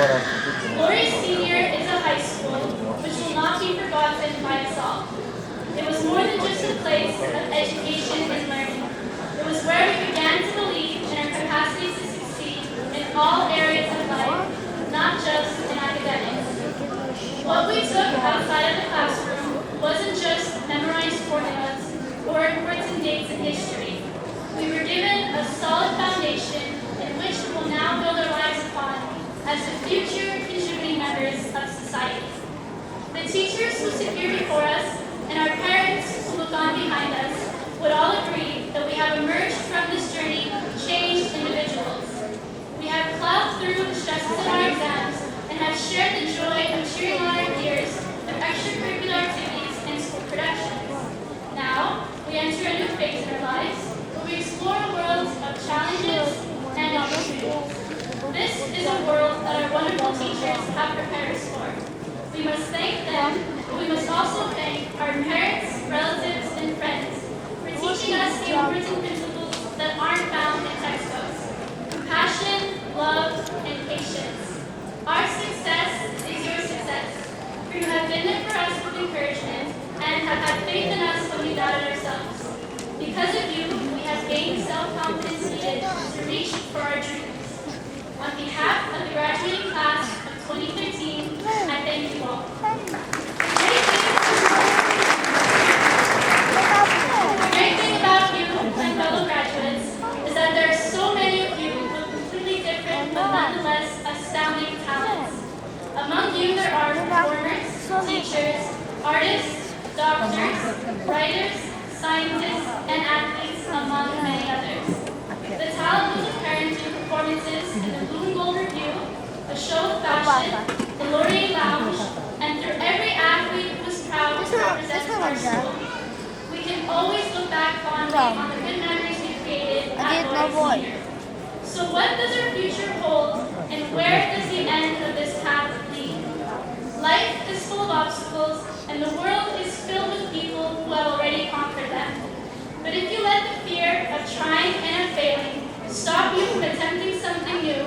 Lori Senior is a high school which will not be forgotten by us all. It was more than just a place of education and learning. It was where we began to believe in our capacity to succeed in all areas of life, not just in academics. What we took outside of the classroom wasn't just memorized formulas or important dates in history. We were given a solid foundation in which we will now build our lives upon as the future contributing members of society. The teachers who sit here before us and our parents who look on behind us would all agree that we have emerged from this journey changed individuals. We have plowed through the stresses of our exams and have shared the joy of cheering on our peers with extracurricular activities and school productions. Now, we enter a new phase in our lives where we explore a world of challenges and opportunities. This is a world that our wonderful teachers have prepared us for. We must thank them, but we must also thank our parents, relatives, and friends for teaching us the important principles that aren't found in textbooks: compassion, love, and patience. Our success is your success, for you have been there for us with encouragement and have had faith in us when we doubted ourselves. Because of you, we have gained self-confidence needed to reach for our dreams. On behalf of the graduating class of 2013, I thank you all. The great thing about you and fellow graduates is that there are so many of you with completely different but nonetheless astounding talents. Among you there are performers, teachers, artists, doctors, writers, scientists, and athletes, among many others. The talent was apparent in performances in the Blue and Gold Review, the Show of Fashion, the Laurier Lounge, and through every athlete who was proud to represent our school. We can always look back fondly on the good memories we created at Laurier Senior. So what does our future hold, and where does the end of this path lead? Life is full of obstacles, and the world is filled with people who have already conquered them. But if you let the fear of trying and of failing stop you from attempting something new,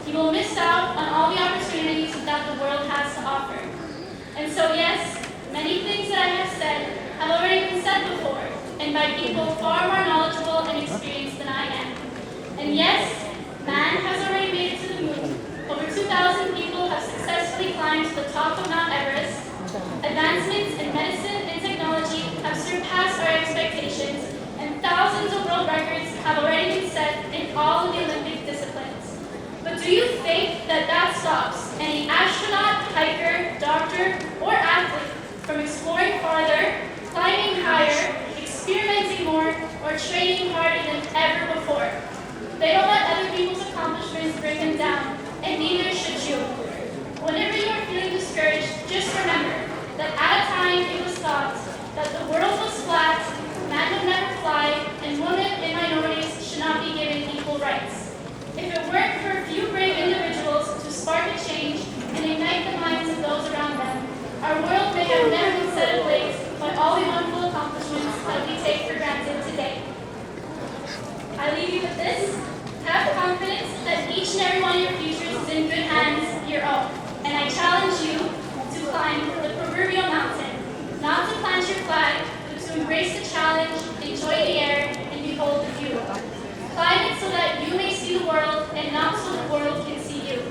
you will miss out on all the opportunities that the world has to offer. And so yes, many things that I have said have already been said before, and by people far more knowledgeable and experienced than I am. And yes, man has already made it to the moon. Over 2,000 people have successfully climbed to the top of Mount Everest. Advancements in medicine and technology have surpassed our expectations, and thousands of world records have already been set in all of the Olympic disciplines. But do you think that that stops any astronaut, hiker, doctor, or athlete from exploring farther, climbing higher, experimenting more, or training harder than ever before? They don't let other people's accomplishments bring them down, and neither should you. Whenever you are feeling discouraged, just remember that at a time it was thought that the world was flat, man would never fly, and women and minorities should not be given equal rights. If it weren't for a few brave individuals to spark a change and ignite the minds of those around them, our world may have never been set ablaze by all the wonderful accomplishments that we take for granted today. I leave you with this. Have confidence that each and every one of your futures is in good hands, your own. And I challenge you to climb the proverbial mountain, not to plant your flag, but to embrace the challenge, enjoy the air, and behold the view. Climb it so that you may see the world, and not so the world can see you.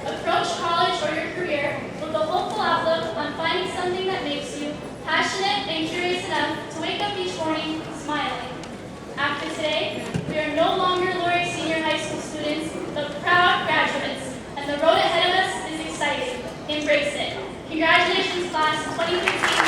Approach college or your career with a hopeful outlook on finding something that makes you passionate and curious enough to wake up each morning smiling. After today, we are no longer Laurier Senior High School students, but proud graduates, and the road ahead of us is exciting. Embrace it. Congratulations, class 2015.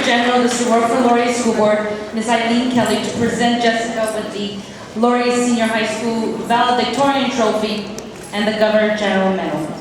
General, the Soror for Laurier School Board, Ms. Eileen Kelly, to present Jessica with the Laurier Senior High School Valedictorian Trophy and the Governor General Medal.